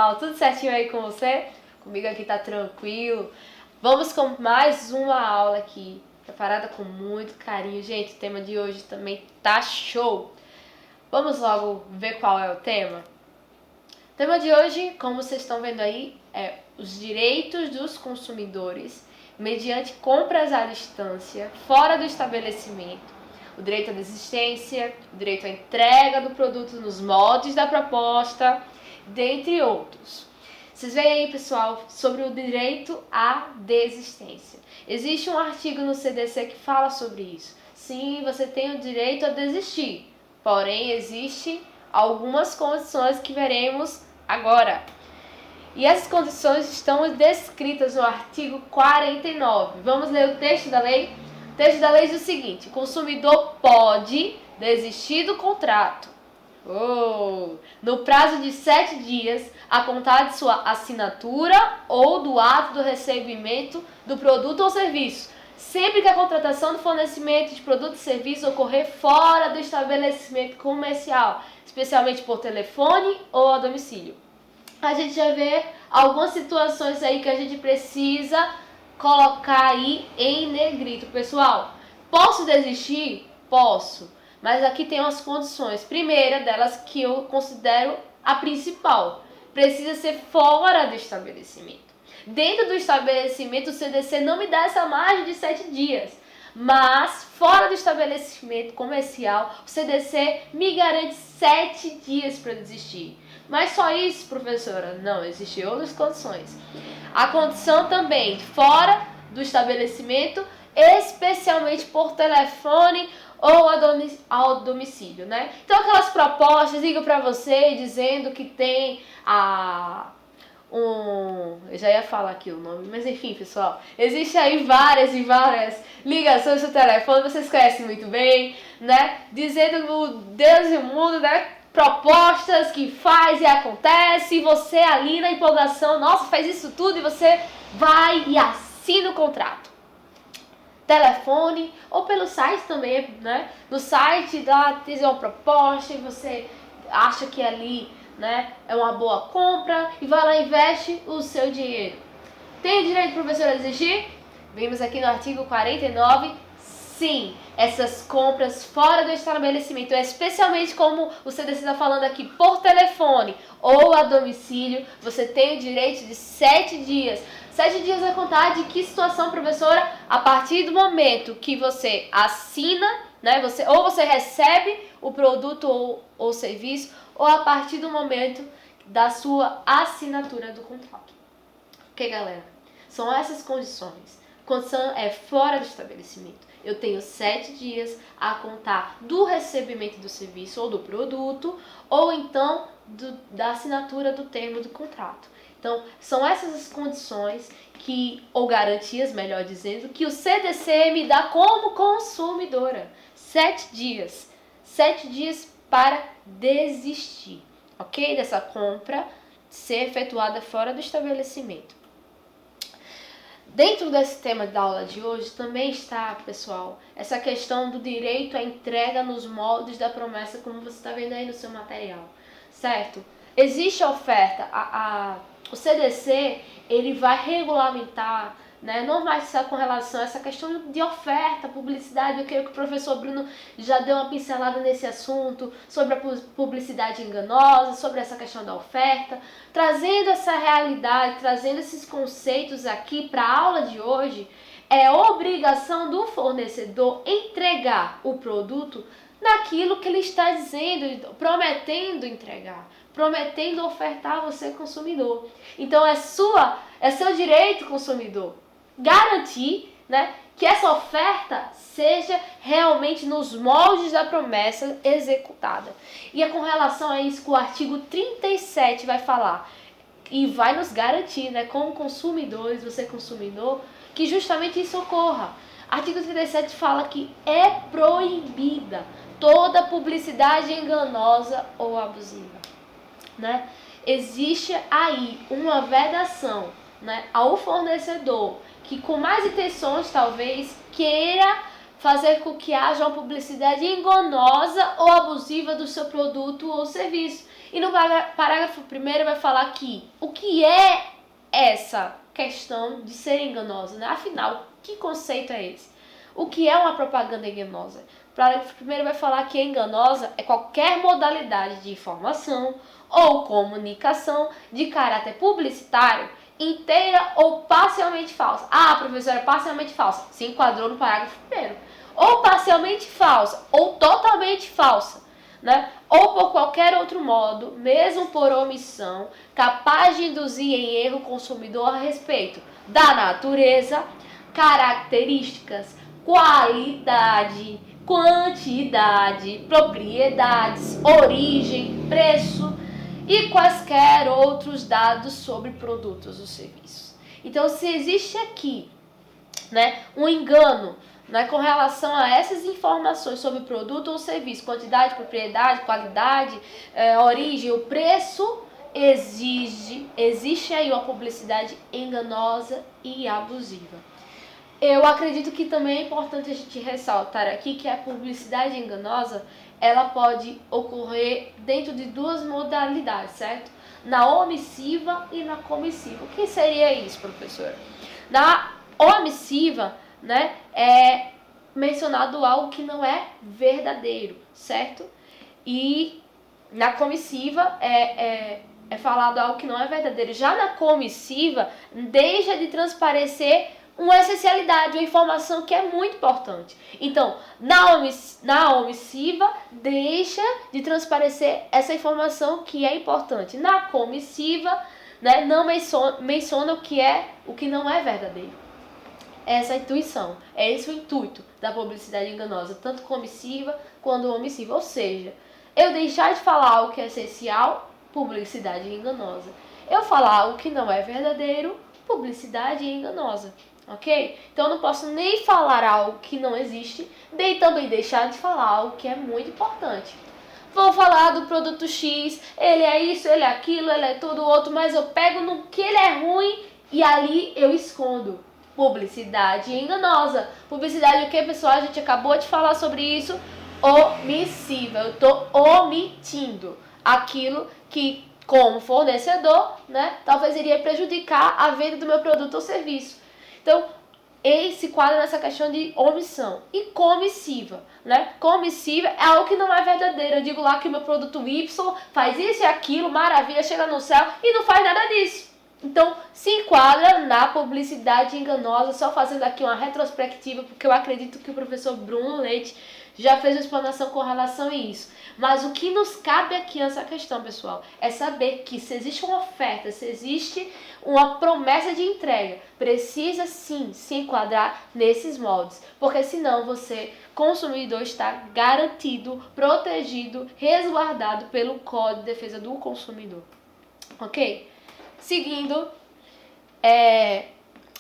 pessoal? Tudo certinho aí com você? Comigo aqui tá tranquilo. Vamos com mais uma aula aqui, preparada com muito carinho. Gente, o tema de hoje também tá show. Vamos logo ver qual é o tema? O tema de hoje, como vocês estão vendo aí, é os direitos dos consumidores mediante compras à distância, fora do estabelecimento. O direito à desistência, o direito à entrega do produto nos moldes da proposta, dentre outros. Vocês veem aí, pessoal, sobre o direito à desistência. Existe um artigo no CDC que fala sobre isso. Sim, você tem o direito a desistir, porém existem algumas condições que veremos agora. E essas condições estão descritas no artigo 49. Vamos ler o texto da lei? O texto da lei diz o seguinte: o consumidor pode desistir do contrato no prazo de 7 dias, a contar de sua assinatura ou do ato do recebimento do produto ou serviço, sempre que a contratação do fornecimento de produto ou serviço ocorrer fora do estabelecimento comercial, especialmente por telefone ou a domicílio. A gente já vê algumas situações aí que a gente precisa colocar aí em negrito. Pessoal, posso desistir? Posso. Mas aqui tem umas condições. Primeira delas, que eu considero a principal: precisa ser fora do estabelecimento. Dentro do estabelecimento, o CDC não me dá essa margem de 7 dias. Mas fora do estabelecimento comercial, o CDC me garante 7 dias para desistir. Mas só isso, professora? Não, existem outras condições. A condição também, fora do estabelecimento, especialmente por telefone ou ao domicílio, né? Então aquelas propostas, ligam para você dizendo que tem eu já ia falar aqui o nome, mas enfim, pessoal, existe aí várias ligações do telefone, vocês conhecem muito bem, né? Dizendo o Deus e o mundo, né? Propostas que faz e acontece, e você ali na empolgação, nossa, faz isso tudo, e você vai e assina o contrato. Telefone ou pelo site também, né? No site dá uma proposta e você acha que ali, né, é uma boa compra e vai lá e investe o seu dinheiro. Tem direito, professor, a exigir? Vimos aqui no artigo 49, sim, essas compras fora do estabelecimento, especialmente como o CDC está falando aqui, por telefone ou a domicílio, você tem o direito de 7 dias. 7 dias a contar de que situação, professora? A partir do momento que você assina, né, ou você recebe o produto ou serviço, ou a partir do momento da sua assinatura do contrato. Ok, galera? São essas condições. Condição é fora do estabelecimento. Eu tenho 7 dias a contar do recebimento do serviço ou do produto, ou então da assinatura do termo do contrato. Então, são essas as condições ou garantias, melhor dizendo, que o CDC me dá como consumidora. 7 dias. 7 dias para desistir, ok? Dessa compra ser efetuada fora do estabelecimento. Dentro desse tema da aula de hoje também está, pessoal, essa questão do direito à entrega nos moldes da promessa, como você está vendo aí no seu material, certo? Existe a oferta, o CDC, ele vai regulamentar, né, normatizar com relação a essa questão de oferta, publicidade. Eu creio que o professor Bruno já deu uma pincelada nesse assunto, sobre a publicidade enganosa, sobre essa questão da oferta, trazendo essa realidade, trazendo esses conceitos aqui para a aula de hoje. É obrigação do fornecedor entregar o produto naquilo que ele está dizendo, prometendo entregar, prometendo ofertar a você, consumidor. Então é seu direito, consumidor, garantir, né, que essa oferta seja realmente nos moldes da promessa executada. E é com relação a isso que o artigo 37 vai falar e vai nos garantir, né, como consumidores, você consumidor, que justamente isso ocorra. Artigo 37 fala que é proibida toda publicidade enganosa ou abusiva, né? Existe aí uma vedação, né, ao fornecedor que, com mais intenções, talvez queira fazer com que haja uma publicidade enganosa ou abusiva do seu produto ou serviço. E no parágrafo 1º vai falar que o que é essa questão de ser enganosa, né? Afinal, que conceito é esse? O que é uma propaganda enganosa? O parágrafo 1º vai falar que enganosa é qualquer modalidade de informação ou comunicação de caráter publicitário inteira ou parcialmente falsa. Ah, professora, é parcialmente falsa. Se enquadrou no parágrafo 1º. Ou parcialmente falsa, ou totalmente falsa, né? Ou por qualquer outro modo, mesmo por omissão, capaz de induzir em erro o consumidor a respeito da natureza, características, qualidade, quantidade, propriedades, origem, preço e quaisquer outros dados sobre produtos ou serviços. Então, se existe aqui, né, um engano, né, com relação a essas informações sobre produto ou serviço, quantidade, propriedade, qualidade, origem, o preço, existe aí uma publicidade enganosa e abusiva. Eu acredito que também é importante a gente ressaltar aqui que a publicidade enganosa, ela pode ocorrer dentro de duas modalidades, certo? Na omissiva e na comissiva. O que seria isso, professora? Na omissiva, né, é mencionado algo que não é verdadeiro, certo? E na comissiva é falado algo que não é verdadeiro. Já na comissiva, deixa de transparecer uma essencialidade, uma informação que é muito importante. Então, na omissiva, deixa de transparecer essa informação que é importante. Na comissiva, né, não menciona o que não é verdadeiro. Essa é a intuição, é esse o intuito da publicidade enganosa, tanto comissiva quanto omissiva. Ou seja, eu deixar de falar algo que é essencial, publicidade enganosa. Eu falar algo que não é verdadeiro, publicidade enganosa. Ok? Então eu não posso nem falar algo que não existe, nem também deixar de falar algo que é muito importante. Vou falar do produto X, ele é isso, ele é aquilo, ele é tudo outro, mas eu pego no que ele é ruim e ali eu escondo. Publicidade enganosa. Publicidade o que, pessoal? A gente acabou de falar sobre isso. Omissiva. Eu estou omitindo aquilo que, como fornecedor, né, talvez iria prejudicar a venda do meu produto ou serviço. Então, esse quadro nessa questão de omissão. E comissiva, né? Comissiva é algo que não é verdadeiro. Eu digo lá que o meu produto Y faz isso e aquilo, maravilha, chega no céu e não faz nada disso. Então, se enquadra na publicidade enganosa, só fazendo aqui uma retrospectiva, porque eu acredito que o professor Bruno Leite já fez uma explanação com relação a isso. Mas o que nos cabe aqui nessa questão, pessoal, é saber que se existe uma oferta, se existe uma promessa de entrega, precisa sim se enquadrar nesses moldes, porque senão você, consumidor, está garantido, protegido, resguardado pelo Código de Defesa do Consumidor. Ok? Seguindo,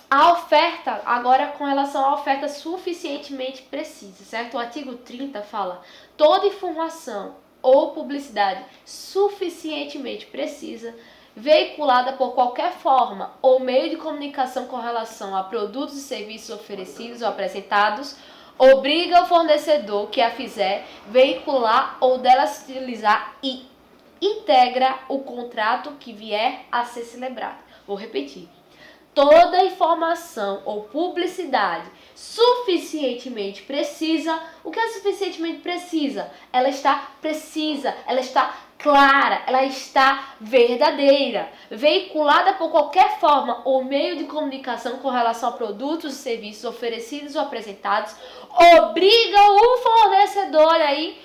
a oferta, agora com relação à oferta suficientemente precisa, certo? O artigo 30 fala: toda informação ou publicidade suficientemente precisa, veiculada por qualquer forma ou meio de comunicação com relação a produtos e serviços oferecidos ou apresentados, obriga o fornecedor que a fizer veicular ou dela se utilizar e integra o contrato que vier a ser celebrado. Vou repetir. Toda informação ou publicidade suficientemente precisa. O que é suficientemente precisa? Ela está precisa, ela está clara, ela está verdadeira, veiculada por qualquer forma ou meio de comunicação com relação a produtos e serviços oferecidos ou apresentados, obriga o fornecedor aí,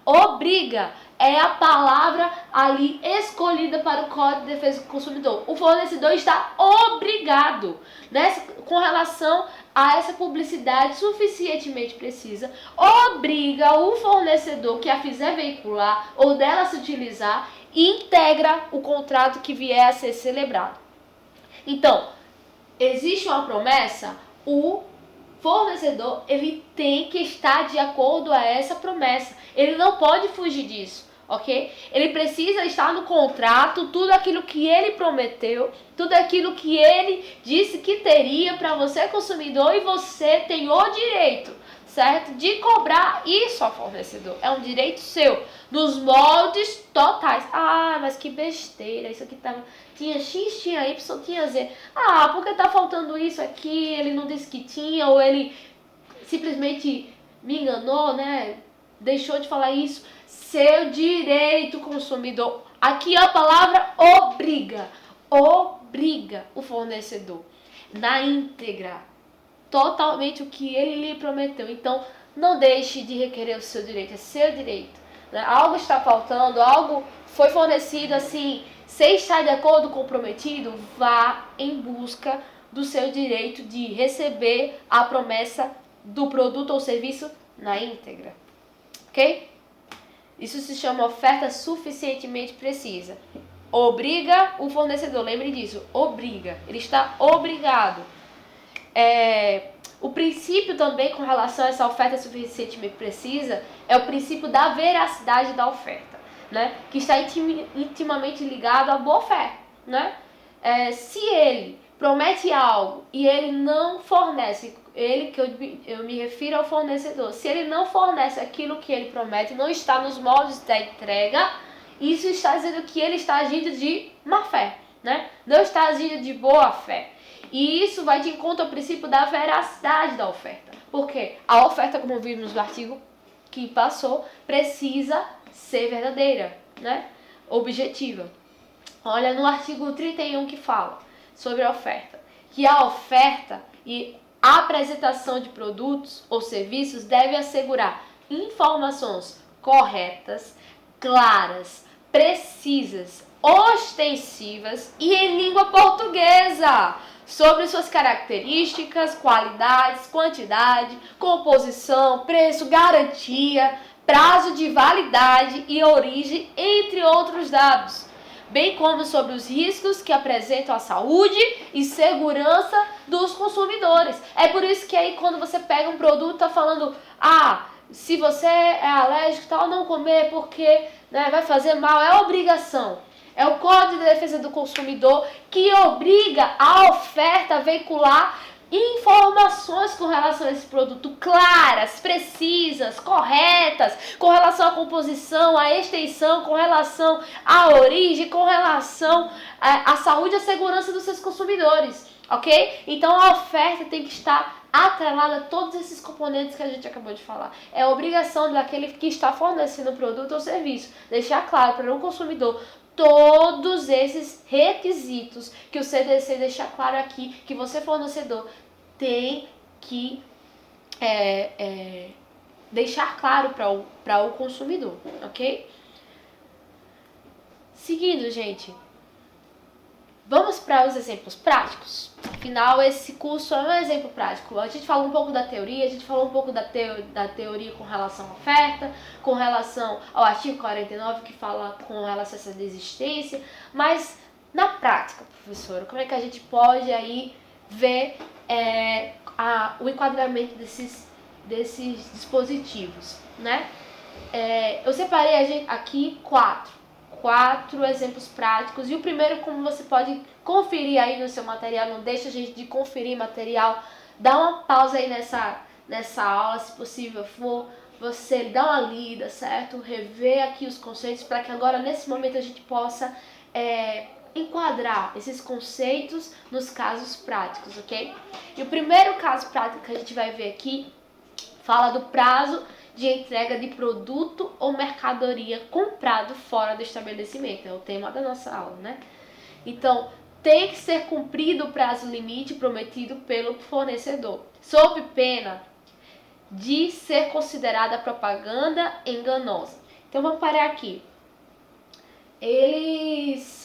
obriga, é a palavra ali escolhida para o Código de Defesa do Consumidor. O fornecedor está obrigado, né, com relação a essa publicidade suficientemente precisa, obriga o fornecedor que a fizer veicular ou dela se utilizar e integra o contrato que vier a ser celebrado. Então, existe uma promessa, o fornecedor ele tem que estar de acordo a essa promessa. Ele não pode fugir disso, ok? Ele precisa estar no contrato, tudo aquilo que ele prometeu, tudo aquilo que ele disse que teria para você, consumidor, e você tem o direito, certo? De cobrar isso ao fornecedor. É um direito seu, nos moldes totais. Ah, mas que besteira, isso aqui tinha X, tinha Y, tinha Z. Ah, porque tá faltando isso aqui, ele não disse que tinha, ou ele simplesmente me enganou, né? Deixou de falar isso. Seu direito, consumidor. Aqui a palavra obriga. Obriga o fornecedor na íntegra, totalmente o que ele lhe prometeu. Então, não deixe de requerer o seu direito, é seu direito. Né? Algo está faltando, algo foi fornecido assim, sem estar de acordo com o prometido, vá em busca do seu direito de receber a promessa do produto ou serviço na íntegra. Ok? Isso se chama oferta suficientemente precisa. Obriga o fornecedor, lembre disso, obriga, ele está obrigado. O princípio também com relação a essa oferta suficientemente precisa é o princípio da veracidade da oferta, né? Que está intimamente ligado à boa fé, né? Se ele promete algo e ele não fornece, ele que eu me refiro ao fornecedor, se ele não fornece aquilo que ele promete, não está nos moldes da entrega, isso está dizendo que ele está agindo de má fé, né? Não está agindo de boa fé. E isso vai de encontro ao princípio da veracidade da oferta. Porque a oferta, como vimos no artigo que passou, precisa ser verdadeira, né? Objetiva. Olha no artigo 31 que fala sobre a oferta. Que a oferta e a apresentação de produtos ou serviços deve assegurar informações corretas, claras, precisas, ostensivas e em língua portuguesa sobre suas características, qualidades, quantidade, composição, preço, garantia, prazo de validade e origem, entre outros dados, bem como sobre os riscos que apresentam a saúde e segurança dos consumidores. É por isso que aí quando você pega um produto, tá falando, se você é alérgico, tal, não comer porque vai fazer mal, é obrigação. É o Código de Defesa do Consumidor que obriga a oferta a veicular informações com relação a esse produto claras, precisas, corretas, com relação à composição, à extensão, com relação à origem, com relação à saúde e à segurança dos seus consumidores, ok? Então a oferta tem que estar atrelada a todos esses componentes que a gente acabou de falar. É obrigação daquele que está fornecendo o produto ou serviço deixar claro para o consumidor todos esses requisitos que o CDC deixa claro aqui, que você fornecedor tem que deixar claro para o consumidor, ok? Seguindo, gente, vamos para os exemplos práticos. Afinal, esse curso é um exemplo prático. A gente falou um pouco da teoria, a gente falou um pouco da teoria com relação à oferta, com relação ao artigo 49, que fala com relação a essa desistência. Mas, na prática, professora, como é que a gente pode aí ver o enquadramento desses dispositivos, né? Eu separei aqui quatro exemplos práticos. E o primeiro, como você pode conferir aí no seu material, não deixa a gente de conferir material, dá uma pausa aí nessa aula, se possível for, você dá uma lida, certo? Rever aqui os conceitos para que agora, nesse momento, a gente possa enquadrar esses conceitos nos casos práticos, ok? E o primeiro caso prático que a gente vai ver aqui fala do prazo de entrega de produto ou mercadoria comprado fora do estabelecimento. É o tema da nossa aula, né? Então, tem que ser cumprido o prazo limite prometido pelo fornecedor, sob pena de ser considerada propaganda enganosa. Então, vamos parar aqui.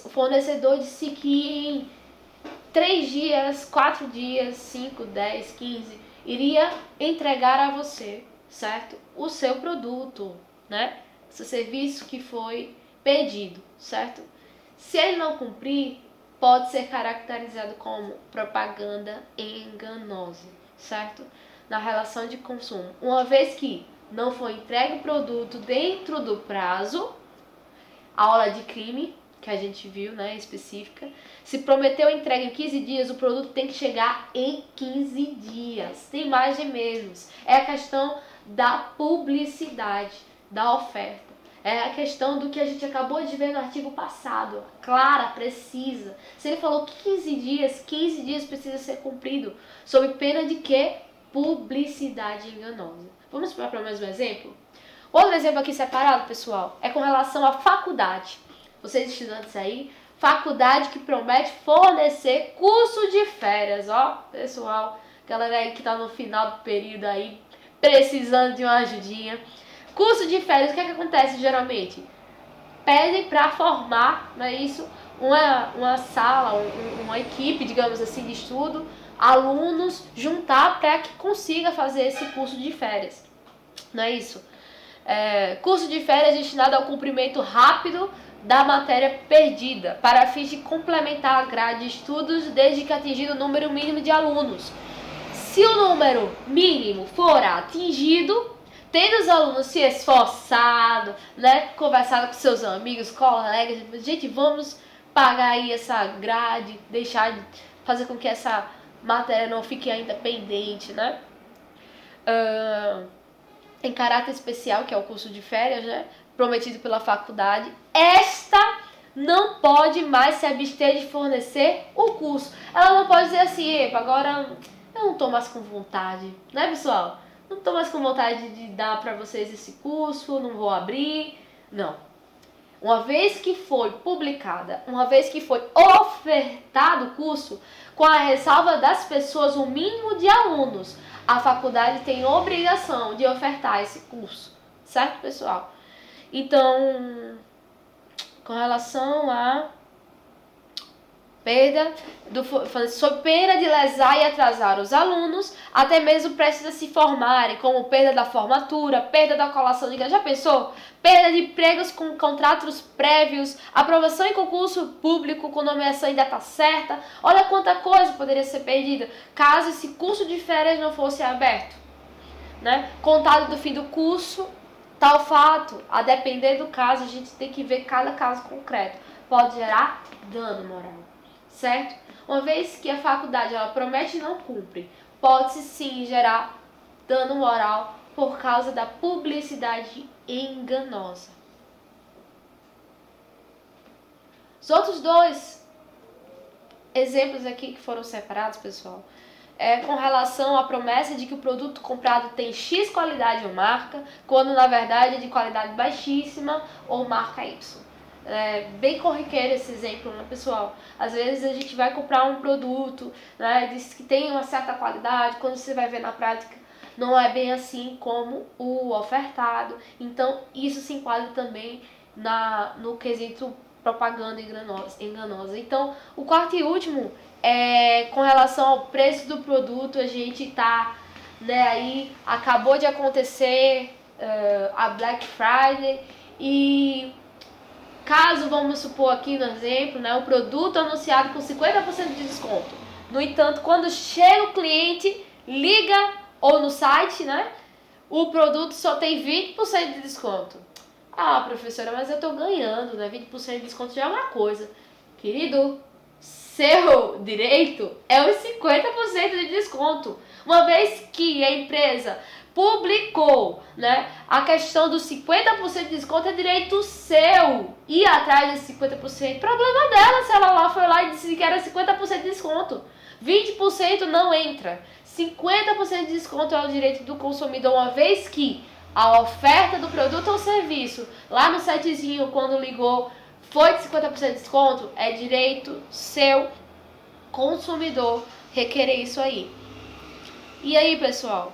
O fornecedor disse que em 3 dias, 4 dias, 5, 10, 15, iria entregar a você, certo? O seu produto, né? Seu serviço que foi pedido, certo? Se ele não cumprir, pode ser caracterizado como propaganda enganosa, certo? Na relação de consumo. Uma vez que não foi entregue o produto dentro do prazo, aula de crime, que a gente viu, né, específica. Se prometeu a entrega em 15 dias, o produto tem que chegar em 15 dias. Tem mais e menos. É a questão da publicidade, da oferta. É a questão do que a gente acabou de ver no artigo passado. Clara, precisa. Se ele falou 15 dias precisa ser cumprido. Sob pena de quê? Publicidade enganosa. Vamos para mais um exemplo? Outro exemplo aqui separado, pessoal, é com relação à faculdade. Vocês estudantes aí, faculdade que promete fornecer curso de férias, ó, pessoal, galera aí que tá no final do período aí, precisando de uma ajudinha. Curso de férias, o que é que acontece geralmente? Pedem para formar, não é isso? Uma sala, uma equipe, digamos assim, de estudo, alunos, juntar para que consiga fazer esse curso de férias, não é isso? Curso de férias destinado ao cumprimento rápido da matéria perdida, para fins de complementar a grade de estudos desde que atingido o número mínimo de alunos. Se o número mínimo for atingido, tendo os alunos se esforçado, né, conversado com seus amigos, colegas, gente, vamos pagar aí essa grade, deixar de fazer com que essa matéria não fique ainda pendente, né? Em caráter especial, que é o curso de férias, né, prometido pela faculdade, esta não pode mais se abster de fornecer o curso. Ela não pode dizer assim, epa, agora eu não estou mais com vontade, né, pessoal? Não estou mais com vontade de dar para vocês esse curso, não vou abrir. Não. Uma vez que foi publicada, uma vez que foi ofertado o curso, com a ressalva das pessoas, o mínimo de alunos, a faculdade tem obrigação de ofertar esse curso. Certo, pessoal? Então, com relação a sob pena de lesar e atrasar os alunos, até mesmo prestes a se formarem, como perda da formatura, perda da colação de grau. Já pensou? Perda de empregos com contratos prévios, aprovação em concurso público com nomeação em data certa. Olha quanta coisa poderia ser perdida caso esse curso de férias não fosse aberto, né? Contado do fim do curso, tal fato, a depender do caso, a gente tem que ver cada caso concreto. Pode gerar dano moral. Certo? Uma vez que a faculdade ela promete e não cumpre, pode-se sim gerar dano moral por causa da publicidade enganosa. Os outros dois exemplos aqui que foram separados, pessoal, com relação à promessa de que o produto comprado tem X qualidade ou marca, quando na verdade é de qualidade baixíssima ou marca Y. Bem corriqueiro esse exemplo, né, pessoal? Às vezes a gente vai comprar um produto, né, diz que tem uma certa qualidade, quando você vai ver na prática não é bem assim como o ofertado. Então isso se enquadra também no quesito propaganda enganosa. Então o quarto e último é com relação ao preço do produto. A gente tá, né, aí acabou de acontecer a Black Friday e caso, vamos supor aqui no exemplo, né, o produto anunciado com 50% de desconto. No entanto, quando chega o cliente, liga ou no site, né, o produto só tem 20% de desconto. Ah, professora, mas eu tô ganhando, né? 20% de desconto já é uma coisa. Querido, seu direito é os 50% de desconto. Uma vez que a empresa publicou, né, a questão dos 50% de desconto, é direito seu ir atrás desse 50%. Problema dela se ela lá foi lá e disse que era 50% de desconto. 20% não entra. 50% de desconto é o direito do consumidor, uma vez que a oferta do produto ou serviço lá no sitezinho, quando ligou, foi de 50% de desconto, é direito seu, consumidor, requerer isso aí. E aí, pessoal?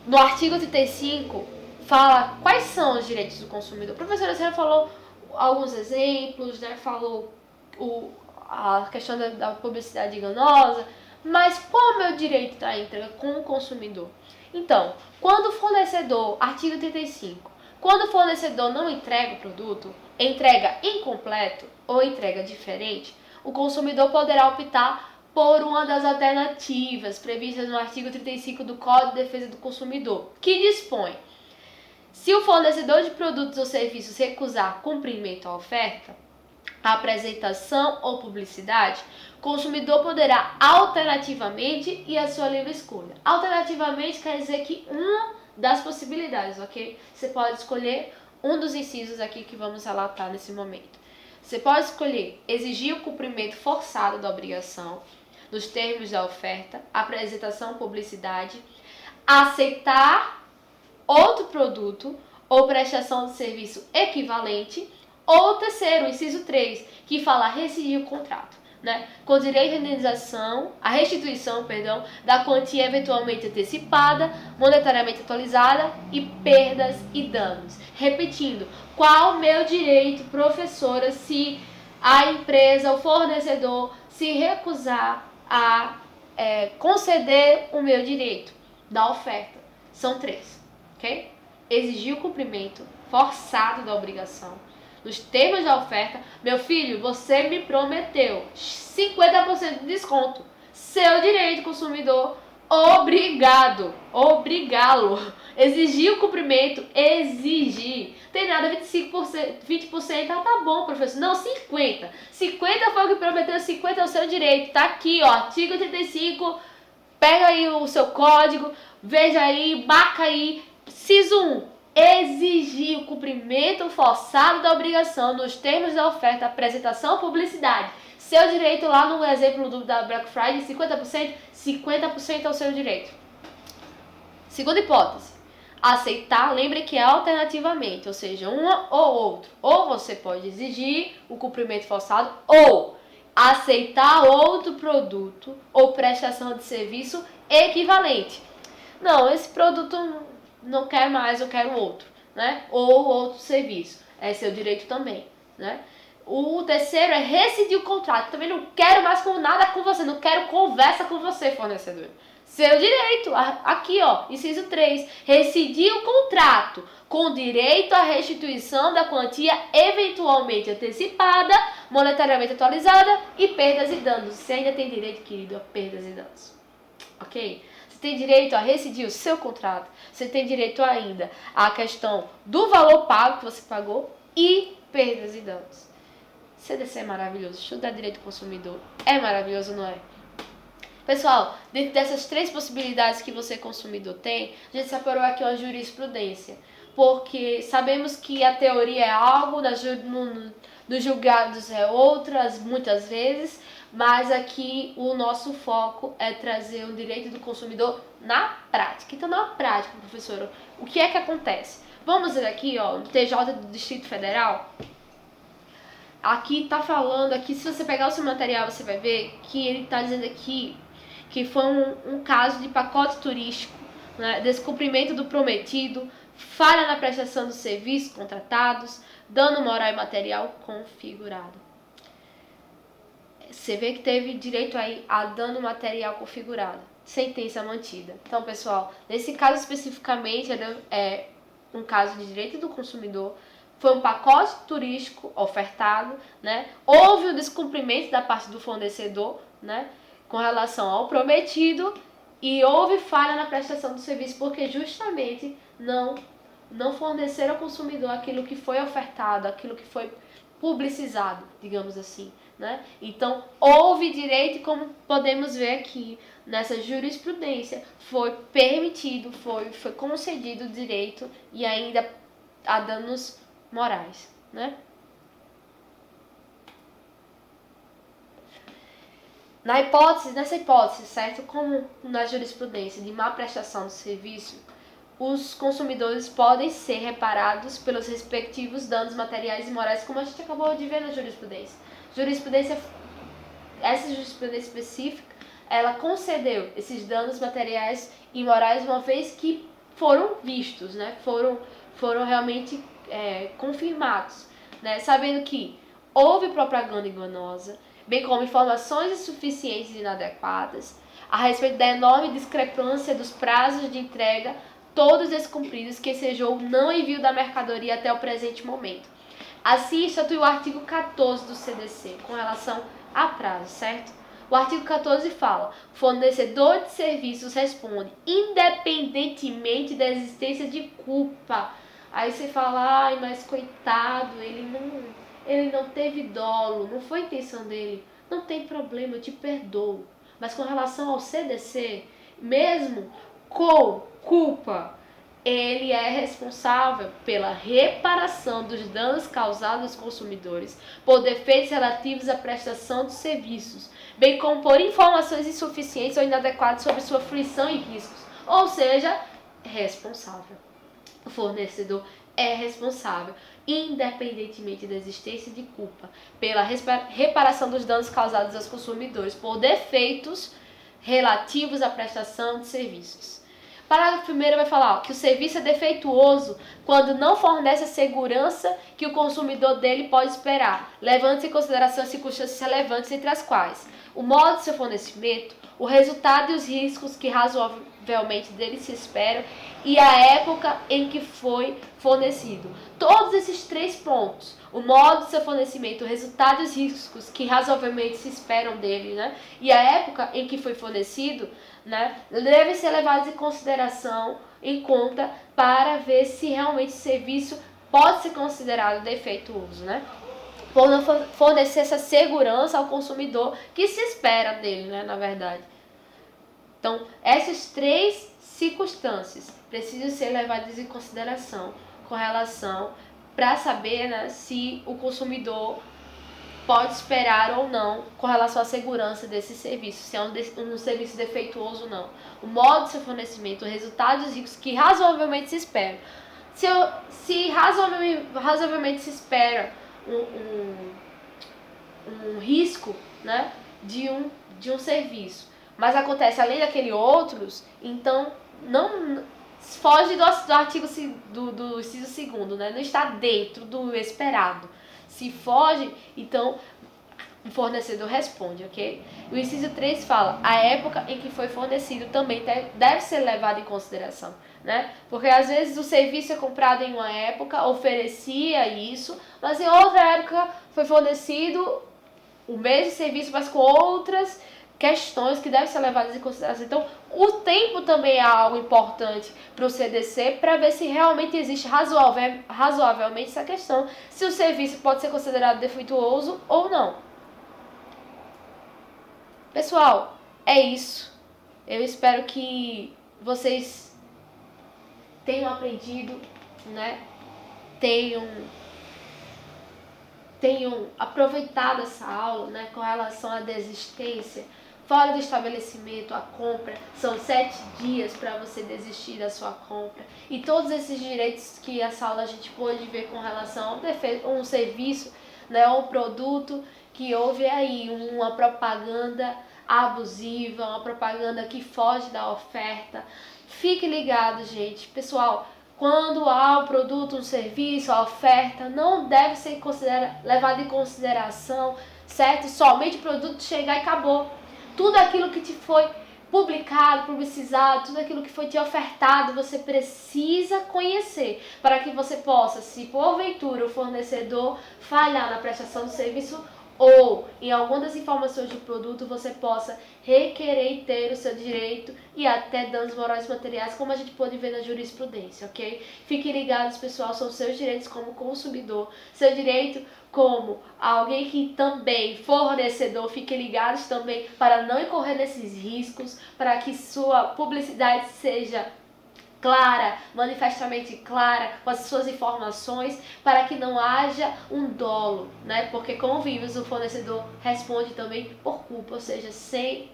No artigo 35, fala quais são os direitos do consumidor. A professora Sena falou alguns exemplos, né? Falou a questão da publicidade enganosa, mas qual é o meu direito da entrega com o consumidor? Então, quando o fornecedor, artigo 35, quando o fornecedor não entrega o produto, entrega incompleto ou entrega diferente, o consumidor poderá optar por uma das alternativas previstas no artigo 35 do Código de Defesa do Consumidor, que dispõe: Se o fornecedor de produtos ou serviços recusar cumprimento à oferta, apresentação ou publicidade, o consumidor poderá alternativamente ir à sua livre escolha. Alternativamente quer dizer que uma das possibilidades, ok? Você pode escolher um dos incisos aqui que vamos relatar nesse momento. Você pode escolher exigir o cumprimento forçado da obrigação, nos termos da oferta, apresentação ou publicidade, aceitar outro produto ou prestação de serviço equivalente, ou terceiro, inciso 3, que fala rescindir o contrato, né? Com direito à indenização, a restituição, da quantia eventualmente antecipada, monetariamente atualizada e perdas e danos. Repetindo, qual o meu direito, professora, se a empresa, o fornecedor, se recusar a conceder o meu direito da oferta? São 3, ok? Exigir o cumprimento forçado da obrigação. Nos termos da oferta, meu filho, você me prometeu 50% de desconto. Seu direito, consumidor, obrigá-lo. Exigir o cumprimento, exigir. Tem nada, 25%, 20%, tá bom, professor. Não, 50%. 50% foi o que prometeu, 50% é o seu direito. Tá aqui, ó, artigo 35, pega aí o seu código, veja aí, marca aí. Inciso 1. Exigir o cumprimento forçado da obrigação nos termos da oferta, apresentação ou publicidade. Seu direito lá no exemplo da Black Friday, 50%, 50% é o seu direito. Segunda hipótese. Aceitar, lembre que é alternativamente, ou seja, uma ou outra. Ou você pode exigir o cumprimento forçado ou aceitar outro produto ou prestação de serviço equivalente. Não, esse produto não quero mais, eu quero outro, né? Ou outro serviço. É seu direito também, né? O terceiro é rescindir o contrato. Também não quero mais nada com você, não quero conversa com você, fornecedor. Seu direito. Aqui, ó, inciso 3. Rescindir o contrato com direito à restituição da quantia eventualmente antecipada, monetariamente atualizada e perdas e danos. Você ainda tem direito, querido, a perdas e danos. Ok? Tem direito a rescindir o seu contrato, você tem direito ainda à questão do valor pago que você pagou e perdas e danos. CDC é maravilhoso, estudar direito do consumidor é maravilhoso, não é? Pessoal, dentro dessas 3 possibilidades que você, consumidor, tem, a gente separou aqui uma jurisprudência, porque sabemos que a teoria é algo, nos julgados é outras, muitas vezes, mas aqui o nosso foco é trazer o direito do consumidor na prática. Então, na prática, professora, o que é que acontece? Vamos ver aqui, ó, no TJ do Distrito Federal. Aqui tá falando, aqui se você pegar o seu material, você vai ver que ele tá dizendo aqui que foi um caso de pacote turístico, né, descumprimento do prometido, falha na prestação dos serviços contratados, dano moral e material configurado. Você vê que teve direito aí a dano material configurado, sentença mantida. Então, pessoal, nesse caso especificamente é um caso de direito do consumidor, foi um pacote turístico ofertado, né? Houve o descumprimento da parte do fornecedor, né, com relação ao prometido, e houve falha na prestação do serviço porque justamente não forneceram ao consumidor aquilo que foi ofertado, aquilo que foi publicizado, digamos assim, né? Então, houve direito, como podemos ver aqui nessa jurisprudência, foi permitido, foi concedido o direito e ainda a danos morais, né? Nessa hipótese, certo? Como na jurisprudência de má prestação de serviço, os consumidores podem ser reparados pelos respectivos danos materiais e morais, como a gente acabou de ver na jurisprudência. Essa jurisprudência específica, ela concedeu esses danos materiais e morais uma vez que foram vistos, né? Foram realmente confirmados, né? Sabendo que houve propaganda enganosa, bem como informações insuficientes e inadequadas, a respeito da enorme discrepância dos prazos de entrega, todos descumpridos, que ensejou o não envio da mercadoria até o presente momento. Assim, estatui o artigo 14 do CDC, com relação a prazo, certo? O artigo 14 fala: fornecedor de serviços responde independentemente da existência de culpa. Aí você fala, ai, mas coitado, ele não teve dolo, não foi intenção dele. Não tem problema, eu te perdoo. Mas com relação ao CDC, mesmo com culpa, ele é responsável pela reparação dos danos causados aos consumidores por defeitos relativos à prestação de serviços, bem como por informações insuficientes ou inadequadas sobre sua fruição e riscos. Ou seja, responsável. O fornecedor é responsável, independentemente da existência de culpa, pela reparação dos danos causados aos consumidores por defeitos relativos à prestação de serviços. Parágrafo 1º vai falar que o serviço é defeituoso quando não fornece a segurança que o consumidor dele pode esperar, levando-se em consideração as circunstâncias relevantes, entre as quais o modo de seu fornecimento, o resultado e os riscos que razoavelmente dele se esperam e a época em que foi fornecido. Todos esses 3 pontos, o modo de seu fornecimento, o resultado e os riscos que razoavelmente se esperam dele, né, e a época em que foi fornecido, né, devem ser levados em consideração, em conta, para ver se realmente o serviço pode ser considerado defeituoso, né? Por não fornecer essa segurança ao consumidor que se espera dele, né, na verdade. Então, essas 3 circunstâncias precisam ser levadas em consideração com relação para saber, né, se o consumidor pode esperar ou não com relação à segurança desse serviço, se é um serviço defeituoso ou não. O modo de seu fornecimento, o resultado e os riscos que razoavelmente se esperam. Se razoavelmente se espera um risco, né, de um serviço, mas acontece além daquele outros, então não foge do artigo do inciso 2º, né, não está dentro do esperado. Se foge, então o fornecedor responde, ok? O inciso 3 fala, a época em que foi fornecido também deve ser levada em consideração, né? Porque às vezes o serviço é comprado em uma época, oferecia isso, mas em outra época foi fornecido o mesmo serviço, mas com outras questões que devem ser levadas em consideração. Então, o tempo também é algo importante para o CDC, para ver se realmente existe razoavelmente essa questão, se o serviço pode ser considerado defeituoso ou não. Pessoal, é isso. Eu espero que vocês tenham aprendido, né? Tenham aproveitado essa aula, né, com relação à desistência. Fora do estabelecimento, a compra, são 7 dias para você desistir da sua compra. E todos esses direitos que essa aula a gente pôde ver com relação a um serviço, né, um produto que houve aí uma propaganda abusiva, uma propaganda que foge da oferta. Fique ligado, gente. Pessoal, quando há um produto, um serviço, a oferta, não deve ser levado em consideração, certo? Somente o produto chegar e acabou. Tudo aquilo que te foi publicado, publicizado, tudo aquilo que foi te ofertado, você precisa conhecer para que você possa, se porventura o fornecedor falhar na prestação do serviço ou em alguma das informações do produto, você possa requerer e ter o seu direito e até danos morais e materiais, como a gente pode ver na jurisprudência, ok? Fiquem ligados, pessoal, são seus direitos como consumidor, seu direito como alguém que também fornecedor. Fiquem ligados também para não incorrer nesses riscos, para que sua publicidade seja clara, manifestamente clara, com as suas informações, para que não haja um dolo, né? Porque, como vimos, o fornecedor responde também por culpa, ou seja, sem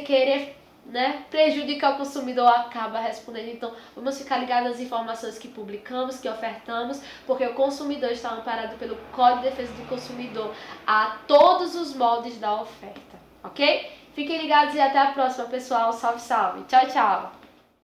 querer, né, prejudicar o consumidor, acaba respondendo. Então, vamos ficar ligados às informações que publicamos, que ofertamos, porque o consumidor está amparado pelo Código de Defesa do Consumidor a todos os moldes da oferta, ok? Fiquem ligados e até a próxima, pessoal. Salve, salve. Tchau, tchau.